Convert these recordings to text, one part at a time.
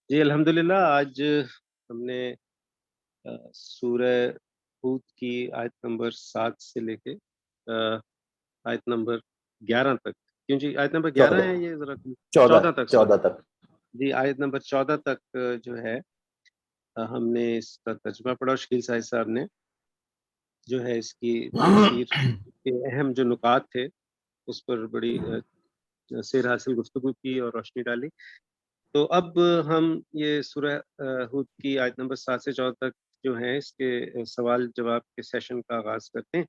جی الحمدللہ آج ہم نے سورہ ہود کی آیت نمبر 7 سے لے کے آیت نمبر 11 تک، کیوں جی آیت نمبر 11 14 ہے یہ ذرا 14 14 تک، سوری 14 تک جی آیت نمبر 14 تک جو ہے ہم نے اس کا ترجمہ پڑھا اور شکیل صاحب نے جو ہے اس کی تفسیر کے اہم جو نکات تھے اس پر بڑی سیر حاصل گفتگو کی اور روشنی ڈالی۔ تو اب ہم یہ سورہ ہود کی آیت نمبر 7 سے 14 تک جو ہیں اس کے سوال جواب کے سیشن کا آغاز کرتے ہیں۔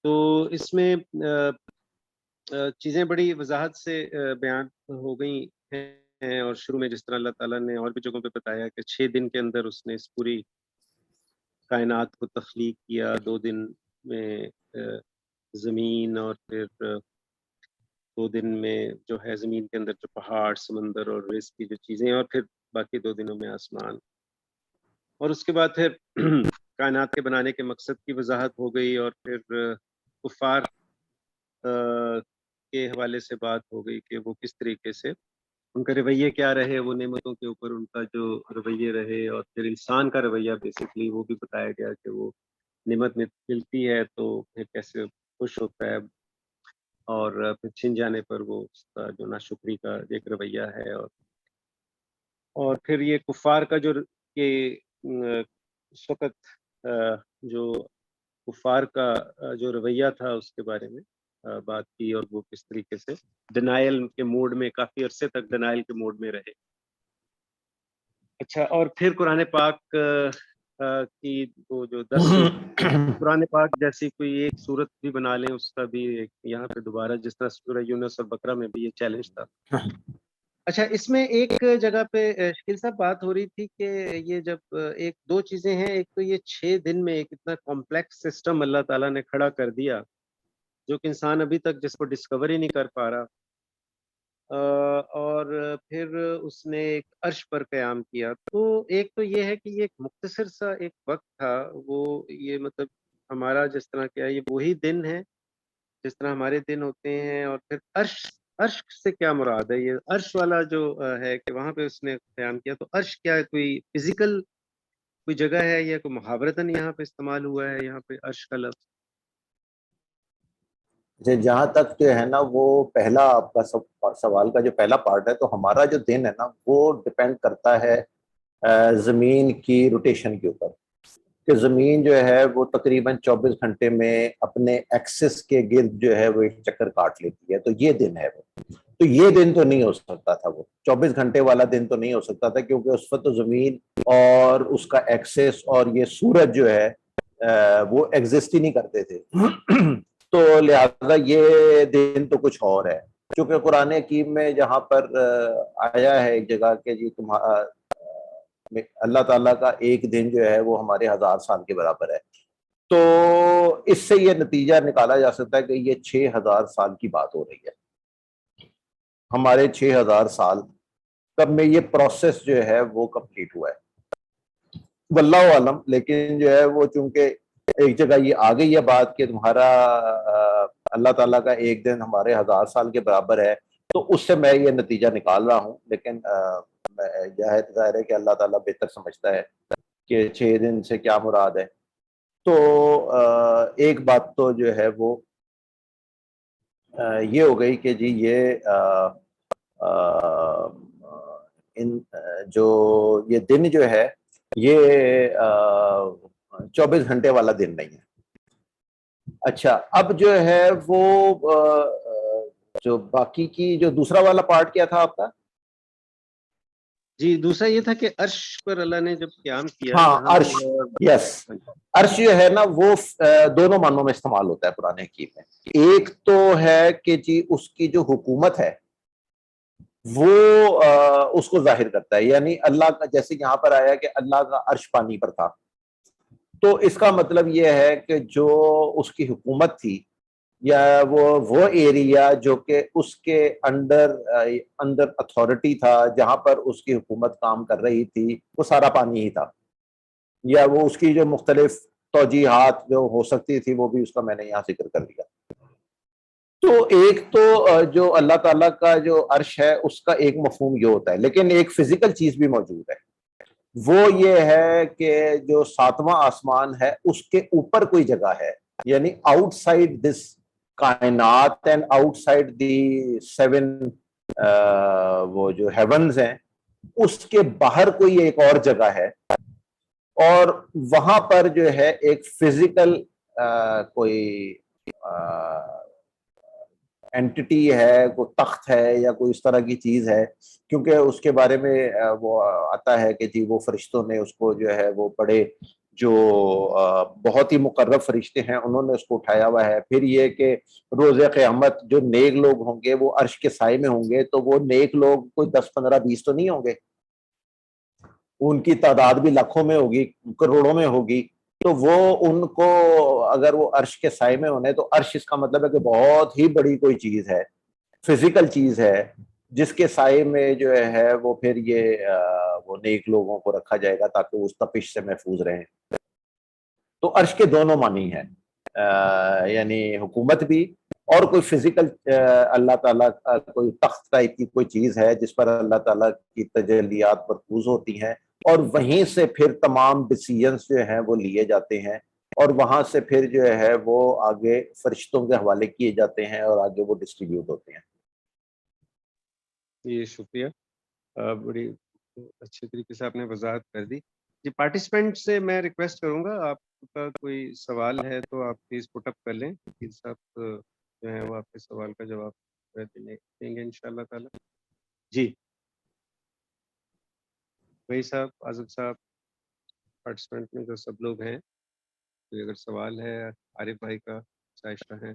تو اس میں چیزیں بڑی وضاحت سے بیان ہو گئی ہیں، اور شروع میں جس طرح اللہ تعالیٰ نے اور بھی جگہوں پہ بتایا کہ 6 دن کے اندر اس نے اس پوری کائنات کو تخلیق کیا، 2 دن میں زمین، اور پھر 2 دن میں جو ہے زمین کے اندر جو پہاڑ، سمندر اور رزق کی جو چیزیں، اور پھر باقی 2 دنوں میں آسمان، اور اس کے بعد پھر کائنات کے بنانے کے مقصد کی وضاحت ہو گئی، اور پھر کفار کے حوالے سے بات ہو گئی کہ وہ کس طریقے سے ان کا رویہ کیا رہے، وہ نعمتوں کے اوپر ان کا جو رویہ رہے، اور پھر انسان کا رویہ بیسیکلی وہ بھی بتایا گیا کہ وہ نعمت ملتی ہے تو پھر کیسے خوش ہوتا ہے، اور پھر چھن جانے پر وہ اس کا جو ناشکری کا ایک رویہ ہے، اور پھر یہ کفار کا جو کہ اس وقت جو کفار کا جو رویہ تھا اس کے بارے میں بات کی، اور وہ کس طریقے سے ڈینائل کے موڈ میں کافی عرصے تک ڈینائل کے موڈ میں رہے۔ اچھا، اور پھر قرآن پاک کی وہ جو 10 قرآن پاک جیسی کوئی ایک صورت بھی بنا لیں، اس کا بھی ایک یہاں پہ دوبارہ جس طرح سورہ یونس اور بقرہ میں بھی یہ چیلنج تھا۔ اچھا، اس میں ایک جگہ پہ شکیل صاحب بات ہو رہی تھی کہ یہ جب ایک دو چیزیں ہیں، ایک تو یہ 6 دن میں ایک اتنا کمپلیکس سسٹم اللہ تعالیٰ نے کھڑا کر دیا جو کہ انسان ابھی تک جس کو ڈسکور ہی نہیں کر پا رہا، اور پھر اس نے ایک عرش پر قیام کیا۔ تو ایک تو یہ ہے کہ یہ ایک مختصر سا ایک وقت تھا، وہ یہ مطلب ہمارا جس طرح کیا یہ وہی دن ہے جس طرح ہمارے دن ہوتے ہیں، اور پھر عرش، عرش سے کیا مراد ہے؟ یہ عرش والا جو ہے کہ وہاں پہ اس نے قیام کیا، تو عرش کیا ہے؟ کوئی فزیکل کوئی جگہ ہے یا کوئی محاورتاً یہاں پہ استعمال ہوا ہے یہاں پہ عرش کا لفظ؟ جہاں تک جو ہے نا وہ پہلا آپ کا سوال کا جو پہلا پارٹ ہے، تو ہمارا جو دن ہے نا وہ ڈپینڈ کرتا ہے زمین کی روٹیشن کے اوپر، کہ زمین جو ہے وہ تقریباً 24 گھنٹے میں اپنے ایکسس کے گرد جو ہے وہ ایک چکر کاٹ لیتی ہے، تو یہ دن ہے وہ۔ تو یہ دن تو نہیں ہو سکتا تھا، وہ 24 گھنٹے والا دن تو نہیں ہو سکتا تھا، کیونکہ اس وقت تو زمین اور اس کا ایکسس اور یہ سورج جو ہے وہ ایگزسٹ ہی نہیں کرتے تھے تو لہذا یہ دن تو کچھ اور ہے۔ چونکہ قرآن حکیم میں جہاں پر آیا ہے ایک جگہ کہ جی تمہارا اللہ تعالیٰ کا ایک دن جو ہے وہ ہمارے 1000 سال کے برابر ہے، تو اس سے یہ نتیجہ نکالا جا سکتا ہے کہ یہ 6000 سال کی بات ہو رہی ہے۔ ہمارے 6000 سال تب میں یہ پروسیس جو ہے وہ کمپلیٹ ہوا ہے، واللہ عالم۔ لیکن جو ہے وہ چونکہ ایک جگہ یہ آ گئی ہے بات کہ تمہارا اللہ تعالیٰ کا ایک دن ہمارے 1000 سال کے برابر ہے، تو اس سے میں یہ نتیجہ نکال رہا ہوں، لیکن ظاہر ہے کہ اللہ تعالیٰ بہتر سمجھتا ہے کہ 6 دن سے کیا مراد ہے۔ تو ایک بات تو جو ہے وہ یہ ہو گئی کہ جی یہ ان جو یہ دن جو ہے یہ 24 گھنٹے والا دن نہیں ہے۔ اچھا، اب جو ہے وہ جو باقی کی جو دوسرا والا پارٹ کیا تھا آپ کا؟ جی دوسرا یہ تھا کہ عرش پر اللہ نے جب قیام کیا ہاں، یہاں عرش، یس، عرش جو ہے نا وہ دونوں معنوں میں استعمال ہوتا ہے قرآن حکیم میں۔ ایک تو ہے کہ جی اس کی جو حکومت ہے وہ اس کو ظاہر کرتا ہے، یعنی اللہ کا، جیسے یہاں پر آیا کہ اللہ کا عرش پانی پر تھا، تو اس کا مطلب یہ ہے کہ جو اس کی حکومت تھی یا وہ ایریا جو کہ اس کے اندر اتھارٹی تھا، جہاں پر اس کی حکومت کام کر رہی تھی، وہ سارا پانی ہی تھا، یا وہ اس کی جو مختلف توجیحات جو ہو سکتی تھی وہ بھی اس کا میں نے یہاں ذکر کر دیا۔ تو ایک تو جو اللہ تعالیٰ کا جو عرش ہے اس کا ایک مفہوم یہ ہوتا ہے، لیکن ایک فزیکل چیز بھی موجود ہے، وہ یہ ہے کہ جو ساتواں آسمان ہے اس کے اوپر کوئی جگہ ہے، یعنی آؤٹ سائڈ دس کائنات and out side the seven وہ جو ہیونز ہیں، اس کے باہر کوئی ایک اور جگہ ہے، اور وہاں پر جو ہے ایک فزیکل کوئی اینٹی ہے، کوئی تخت ہے یا کوئی اس طرح کی چیز ہے، کیونکہ اس کے بارے میں وہ آتا ہے کہ جی وہ فرشتوں نے اس کو جو ہے وہ بڑے جو بہت ہی مقرب فرشتے ہیں انہوں نے اس کو اٹھایا ہوا ہے۔ پھر یہ کہ روز قیامت جو نیک لوگ ہوں گے وہ عرش کے سائے میں ہوں گے، تو وہ نیک لوگ کوئی 10 15 20 تو نہیں ہوں گے، ان کی تعداد بھی لاکھوں میں ہوگی، کروڑوں میں ہوگی، تو وہ ان کو اگر وہ عرش کے سائے میں ہونے، تو عرش اس کا مطلب ہے کہ بہت ہی بڑی کوئی چیز ہے، فزیکل چیز ہے، جس کے سائے میں جو ہے وہ پھر یہ وہ نیک لوگوں کو رکھا جائے گا تاکہ وہ اس تپش سے محفوظ رہیں۔ تو عرش کے دونوں معنی ہیں، یعنی حکومت بھی، اور کوئی فزیکل اللہ تعالیٰ کوئی تخت ٹائپ کی کوئی چیز ہے جس پر اللہ تعالیٰ کی تجلیات مرکوز ہوتی ہیں، اور وہیں سے پھر تمام ڈیسیژنز جو ہیں وہ لیے جاتے ہیں، اور وہاں سے پھر جو ہے وہ آگے فرشتوں کے حوالے کیے جاتے ہیں اور آگے وہ ڈسٹریبیوٹ ہوتے ہیں۔ جی شکریہ، بڑی اچھے طریقے سے آپ نے وضاحت کر دی۔ جی پارٹیسپینٹ سے میں ریکویسٹ کروں گا، آپ کا کوئی سوال ہے تو آپ پلیز پٹ اپ کر لیں، وکیل صاحب جو ہیں وہ آپ کے سوال کا جواب دیں گے انشاءاللہ تعالی۔ جی بھائی صاحب، آزم صاحب، پارٹیسپینٹ میں جو سب لوگ ہیں، کوئی اگر سوال ہے عارف بھائی کا، عائشہ ہیں۔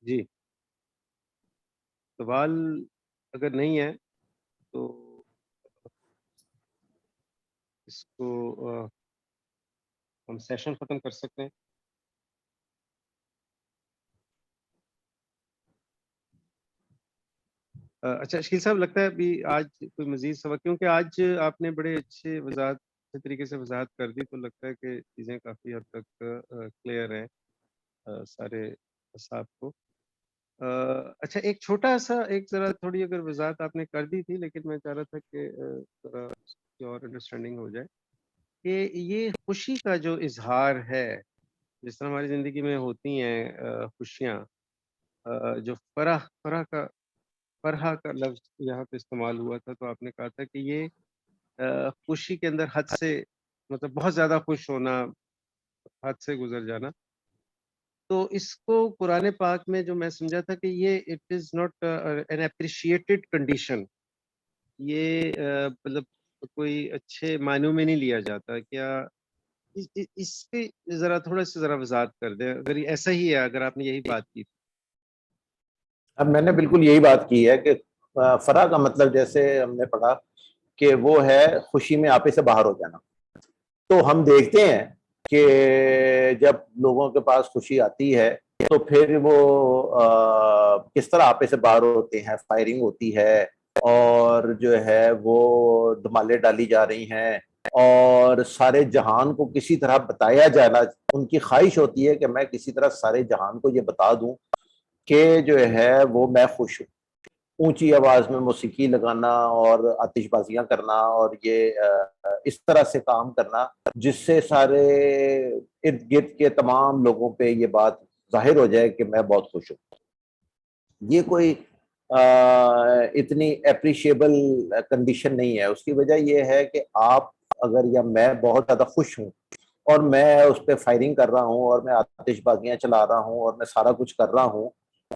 جی سوال اگر نہیں ہے تو اس کو ہم سیشن ختم کر سکتے ہیں۔ اچھا شکیل صاحب، لگتا ہے ابھی آج کوئی مزید سوال، کیونکہ آج آپ نے بڑے اچھے طریقے سے وضاحت کر دی، تو لگتا ہے کہ چیزیں کافی حد تک کلیئر ہیں سارے اصحاب کو۔ اچھا ایک چھوٹا سا ذرا تھوڑی اگر وضاحت آپ نے کر دی تھی، لیکن میں چاہ رہا تھا کہ ذرا اس کی اور انڈرسٹینڈنگ ہو جائے کہ یہ خوشی کا جو اظہار ہے، جس طرح ہماری زندگی میں ہوتی ہیں خوشیاں، جو فرحہ کا لفظ یہاں پہ استعمال ہوا تھا، تو آپ نے کہا تھا کہ یہ خوشی کے اندر حد سے، مطلب بہت زیادہ خوش ہونا، حد سے گزر جانا، تو اس کو قرآن پاک میں جو میں سمجھا تھا کہ یہ it is not an appreciated condition, یہ مطلب کوئی اچھے معنوں میں نہیں لیا جاتا۔ کیا اس پہ ذرا تھوڑا سا ذرا وضاحت کر دیں، اگر ایسا ہی ہے، اگر آپ نے یہی بات کی؟ اب میں نے بالکل یہی بات کی ہے کہ فرح کا مطلب جیسے ہم نے پڑھا کہ وہ ہے خوشی میں آپے سے باہر ہو جانا۔ تو ہم دیکھتے ہیں کہ جب لوگوں کے پاس خوشی آتی ہے تو پھر وہ کس طرح آپے سے باہر ہوتے ہیں، فائرنگ ہوتی ہے، اور جو ہے وہ دھمالے ڈالی جا رہی ہیں، اور سارے جہان کو کسی طرح بتایا جانا، ان کی خواہش ہوتی ہے کہ میں کسی طرح سارے جہان کو یہ بتا دوں کہ جو ہے وہ میں خوش ہوں۔ اونچی آواز میں موسیقی لگانا اور آتش بازیاں کرنا اور یہ اس طرح سے کام کرنا جس سے سارے ارد گرد کے تمام لوگوں پہ یہ بات ظاہر ہو جائے کہ میں بہت خوش ہوں۔ یہ کوئی اتنی اپریشیبل کنڈیشن نہیں ہے۔ اس کی وجہ یہ ہے کہ آپ اگر یا میں بہت زیادہ خوش ہوں اور میں اس پہ فائرنگ کر رہا ہوں اور میں آتش بازیاں چلا رہا ہوں اور میں سارا کچھ کر رہا ہوں،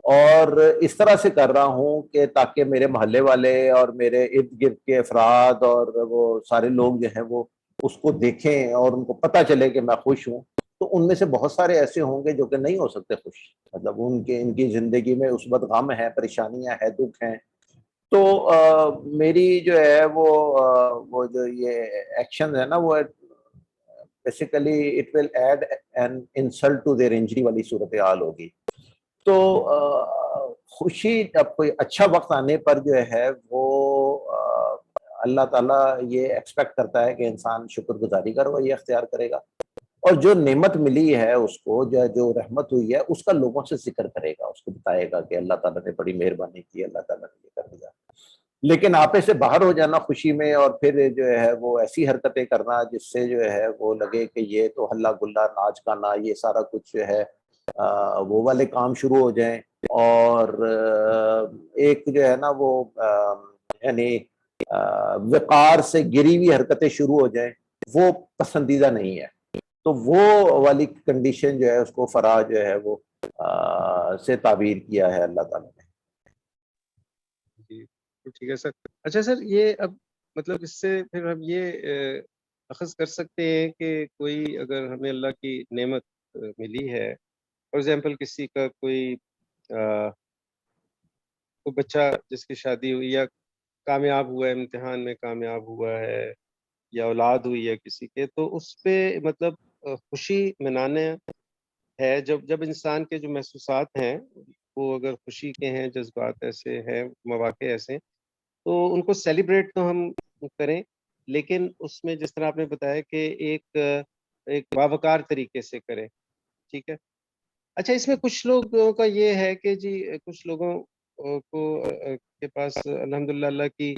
اور اس طرح سے کر رہا ہوں کہ تاکہ میرے محلے والے اور میرے ارد گرد کے افراد اور وہ سارے لوگ جو ہیں وہ اس کو دیکھیں اور ان کو پتہ چلے کہ میں خوش ہوں، تو ان میں سے بہت سارے ایسے ہوں گے جو کہ نہیں ہو سکتے خوش، مطلب ان کی زندگی میں اس وقت غم ہے، پریشانیاں ہیں، دکھ ہیں۔ تو میری جو ہے وہ جو یہ ایکشن ہے نا، وہ basically it will add an insult to their injury والی صورتحال ہوگی۔ تو خوشی اب کوئی اچھا وقت آنے پر جو ہے وہ اللہ تعالیٰ یہ ایکسپیکٹ کرتا ہے کہ انسان شکر گزاری کا رویہ اختیار کرے گا، اور جو نعمت ملی ہے اس کو، جو رحمت ہوئی ہے اس کا لوگوں سے ذکر کرے گا، اس کو بتائے گا کہ اللہ تعالیٰ نے بڑی مہربانی کی، اللہ تعالیٰ نے یہ کر دیا۔ لیکن آپے سے باہر ہو جانا خوشی میں، اور پھر جو ہے وہ ایسی حرکتیں کرنا جس سے جو ہے وہ لگے کہ یہ تو ہلا گلا، ناچ گانا، یہ سارا کچھ جو ہے وہ والے کام شروع ہو جائیں، اور ایک جو ہے نا وہ یعنی وقار سے گری ہوئی حرکتیں شروع ہو جائیں، وہ پسندیدہ نہیں ہے۔ تو وہ والی کنڈیشن جو ہے اس کو فرا جو ہے وہ سے تعبیر کیا ہے اللہ تعالیٰ نے۔ جی ٹھیک ہے سر۔ اچھا سر، یہ اب مطلب اس سے پھر ہم یہ اخذ کر سکتے ہیں کہ کوئی اگر ہمیں اللہ کی نعمت ملی ہے، فار ایگزامپل کسی کا کوئی بچہ جس کی شادی ہوئی، یا کامیاب ہوا ہے، امتحان میں کامیاب ہوا ہے، یا اولاد ہوئی ہے کسی کے، تو اس پہ مطلب خوشی منانے ہے، جب انسان کے جو محسوسات ہیں وہ اگر خوشی کے ہیں، جذبات ایسے ہیں، مواقع ایسے ہیں، تو ان کو سیلیبریٹ تو ہم کریں، لیکن اس میں جس طرح آپ نے بتایا کہ ایک باوقار طریقے سے کریں، ٹھیک ہے۔ اچھا، اس میں کچھ لوگوں کا یہ ہے کہ جی کچھ لوگوں کو کے پاس الحمدللہ اللہ کی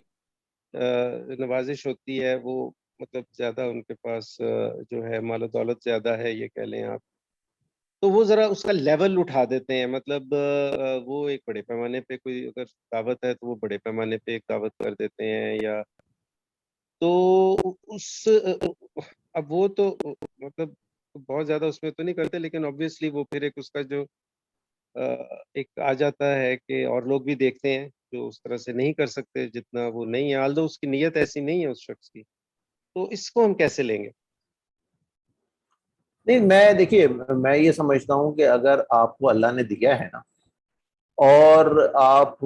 نوازش ہوتی ہے، وہ مطلب زیادہ ان کے پاس جو ہے مال و دولت زیادہ ہے، یہ کہہ لیں آپ، تو وہ ذرا اس کا لیول اٹھا دیتے ہیں، مطلب وہ ایک بڑے پیمانے پہ کوئی اگر دعوت ہے تو وہ بڑے پیمانے پہ ایک دعوت کر دیتے ہیں، یا تو اس اب وہ تو مطلب بہت زیادہ اس میں تو نہیں کرتے، لیکن obviously وہ پھر ایک اس کا جو ایک آ جاتا ہے کہ اور لوگ بھی دیکھتے ہیں جو اس طرح سے نہیں کر سکتے جتنا وہ نہیں ہے، although اس کی نیت ایسی نہیں ہے اس شخص کی، تو اس کو ہم کیسے لیں گے؟ نہیں، میں دیکھیے میں یہ سمجھتا ہوں کہ اگر آپ کو اللہ نے دیا ہے نا، اور آپ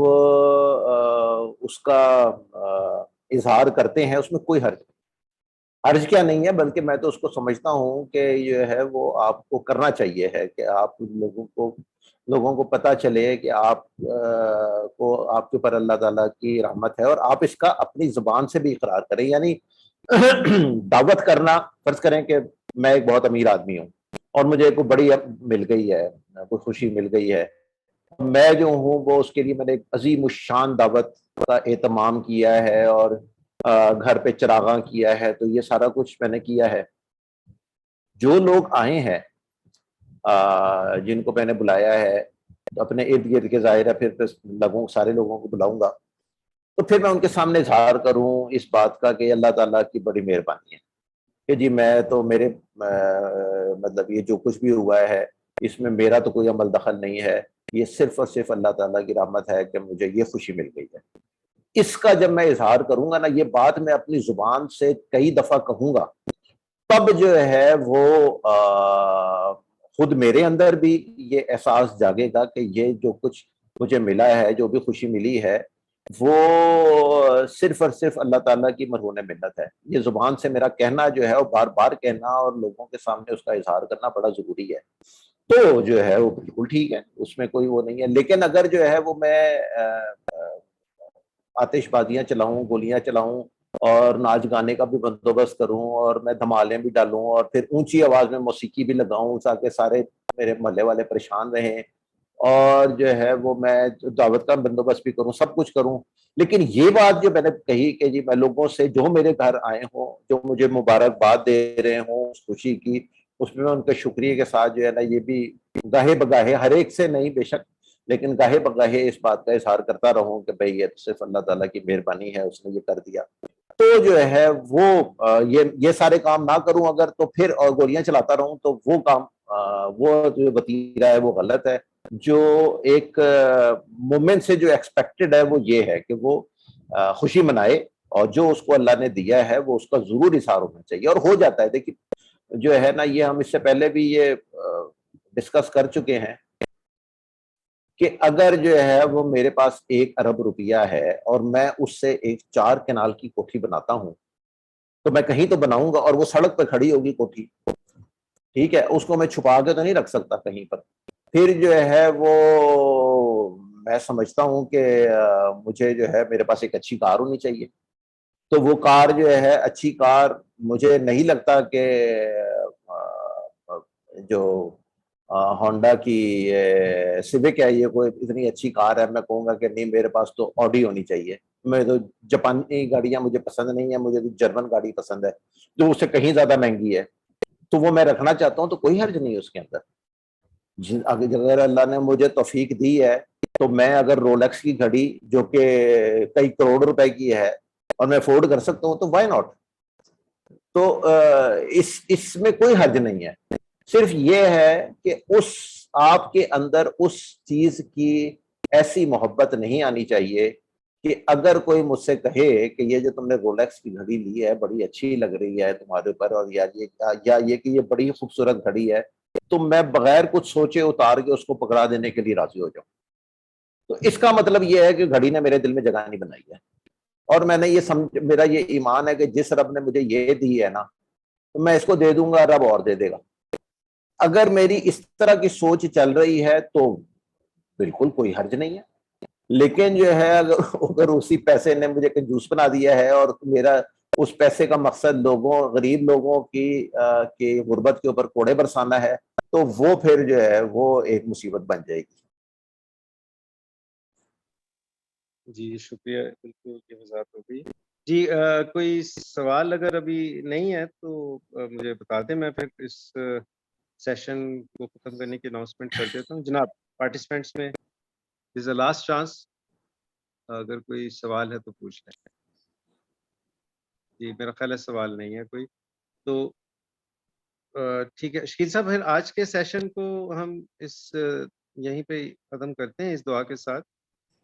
اس کا اظہار کرتے ہیں، اس میں کوئی حرج کیا نہیں ہے، بلکہ میں تو اس کو سمجھتا ہوں کہ یہ ہے وہ آپ کو کرنا چاہیے ہے کہ آپ لوگوں کو پتہ چلے کہ آپ کو آپ کے اوپر اللہ تعالیٰ کی رحمت ہے، اور آپ اس کا اپنی زبان سے بھی اقرار کریں۔ یعنی دعوت کرنا، فرض کریں کہ میں ایک بہت امیر آدمی ہوں اور مجھے کوئی بڑی مل گئی ہے، کوئی خوشی مل گئی ہے، میں جو ہوں وہ اس کے لیے میں نے ایک عظیم الشان دعوت کا اہتمام کیا ہے، اور گھر پہ چراغاں کیا ہے، تو یہ سارا کچھ میں نے کیا ہے۔ جو لوگ آئے ہیں جن کو میں نے بلایا ہے، تو اپنے ارد گرد کے ظاہر ہے پھر سارے لوگوں کو بلاؤں گا، تو پھر میں ان کے سامنے اظہار کروں اس بات کا کہ اللہ تعالیٰ کی بڑی مہربانی ہے کہ جی میں تو میرے مطلب یہ جو کچھ بھی ہوا ہے اس میں میرا تو کوئی عمل دخل نہیں ہے، یہ صرف اور صرف اللہ تعالیٰ کی رحمت ہے کہ مجھے یہ خوشی مل گئی ہے۔ اس کا جب میں اظہار کروں گا نا، یہ بات میں اپنی زبان سے کئی دفعہ کہوں گا، تب جو ہے وہ خود میرے اندر بھی یہ احساس جاگے گا کہ یہ جو کچھ مجھے ملا ہے، جو بھی خوشی ملی ہے، وہ صرف اور صرف اللہ تعالیٰ کی مرہون منت ہے۔ یہ زبان سے میرا کہنا جو ہے وہ بار بار کہنا اور لوگوں کے سامنے اس کا اظہار کرنا بڑا ضروری ہے، تو جو ہے وہ بالکل ٹھیک ہے، اس میں کوئی وہ نہیں ہے۔ لیکن اگر جو ہے وہ میں آتش بازیاں چلاؤں، گولیاں چلاؤں، اور ناچ گانے کا بھی بندوبست کروں، اور میں دھمالیں بھی ڈالوں، اور پھر اونچی آواز میں موسیقی بھی لگاؤں تاکہ سارے میرے محلے والے پریشان رہیں، اور جو ہے وہ میں دعوت کا بندوبست بھی کروں، سب کچھ کروں، لیکن یہ بات جو میں نے کہی کہ جی میں لوگوں سے جو میرے گھر آئے ہوں، جو مجھے مبارکباد دے رہے ہوں اس خوشی کی، اس میں ان کے شکریہ کے ساتھ جو ہے نا یہ بھی گاہے بگاہے، ہر ایک سے نہیں بے شک، لیکن گاہے بگاہے اس بات کا اظہار کرتا رہوں کہ بھئی یہ صرف اللہ تعالیٰ کی مہربانی ہے، اس نے یہ کر دیا، تو جو ہے وہ یہ سارے کام نہ کروں اگر، تو پھر اور گولیاں چلاتا رہوں، تو وہ کام وہ جو وتیرہ ہے وہ غلط ہے۔ جو ایک مومن سے جو ایکسپیکٹڈ ہے وہ یہ ہے کہ وہ خوشی منائے، اور جو اس کو اللہ نے دیا ہے وہ اس کا ضرور اظہار ہونا چاہیے، اور ہو جاتا ہے۔ دیکھیے جو ہے نا، یہ ہم اس سے پہلے بھی یہ ڈسکس کر چکے ہیں کہ اگر جو ہے وہ میرے پاس 1 ارب روپیہ ہے اور میں اس سے ایک 4 کنال کی کوٹھی بناتا ہوں، تو میں کہیں تو بناؤں گا، اور وہ سڑک پہ کھڑی ہوگی کوٹھی، ٹھیک ہے، اس کو میں چھپا کے تو نہیں رکھ سکتا کہیں پر۔ پھر جو ہے وہ میں سمجھتا ہوں کہ مجھے جو ہے میرے پاس ایک اچھی کار ہونی چاہیے، تو وہ کار جو ہے اچھی کار مجھے نہیں لگتا کہ جو ہونڈا کی سیوک ہے یہ کوئی اتنی اچھی کار ہے میں کہوں گا کہ نہیں میرے پاس تو آڈی ہونی چاہیے. میں تو جاپانی گاڑیاں مجھے پسند نہیں ہیں, مجھے تو جرمن گاڑی پسند ہے جو اس سے کہیں زیادہ مہنگی ہے, تو وہ میں رکھنا چاہتا ہوں, تو کوئی حرج نہیں ہے اس کے اندر. اگر اللہ نے مجھے توفیق دی ہے تو میں اگر رولیکس کی گھڑی جو کہ کئی کروڑ روپے کی ہے اور میں افورڈ کر سکتا ہوں تو وائی ناٹ. تو اس میں کوئی حرج نہیں ہے, صرف یہ ہے کہ آپ کے اندر اس چیز کی ایسی محبت نہیں آنی چاہیے کہ اگر کوئی مجھ سے کہے کہ یہ جو تم نے رولیکس کی گھڑی لی ہے بڑی اچھی لگ رہی ہے تمہارے اوپر, اور یا یہ کہ یہ بڑی خوبصورت گھڑی ہے, تو میں بغیر کچھ سوچے اتار کے اس کو پکڑا دینے کے لیے راضی ہو جاؤں. تو اس کا مطلب یہ ہے کہ گھڑی نے میرے دل میں جگہ نہیں بنائی ہے, اور میں نے یہ میرا یہ ایمان ہے کہ جس رب نے مجھے یہ دی ہے نا تو میں اس کو دے دوں گا, رب اور دے دے گا. اگر میری اس طرح کی سوچ چل رہی ہے تو بالکل کوئی حرج نہیں ہے, لیکن جو ہے اگر اسی پیسے نے مجھے کنجوس بنا دیا ہے اور میرا اس پیسے کا مقصد غریب لوگوں کی غربت کے اوپر کوڑے برسانا ہے تو وہ پھر جو ہے وہ ایک مصیبت بن جائے گی. جی شکریہ, بالکل یہ وضاحت ہو گئی. جی کوئی سوال اگر ابھی نہیں ہے تو مجھے بتا دیں, میں پھر اس سیشن کو ختم کرنے کی اناؤنسمنٹ کر دیتا ہوں. جناب پارٹیسپینٹس میں دس اے لاسٹ چانس, اگر کوئی سوال ہے تو پوچھ لیں. جی میرا خیال ہے سوال نہیں ہے کوئی, تو ٹھیک ہے شکیل صاحب, پھر آج کے سیشن کو ہم یہیں پہ ختم کرتے ہیں اس دعا کے ساتھ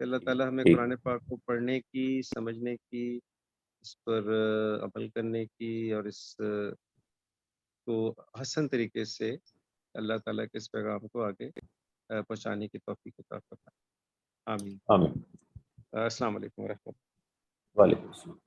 کہ اللہ تعالیٰ ہمیں قرآن پاک کو پڑھنے کی, سمجھنے کی, اس پر عمل کرنے کی, اور اس کو حسن طریقے سے اللہ تعالیٰ کے اس پیغام کو آگے پہنچانے کی توفیق عطا فرمائے. آمین. آمین. السلام علیکم ورحمۃ اللہ. وعلیکم السلام.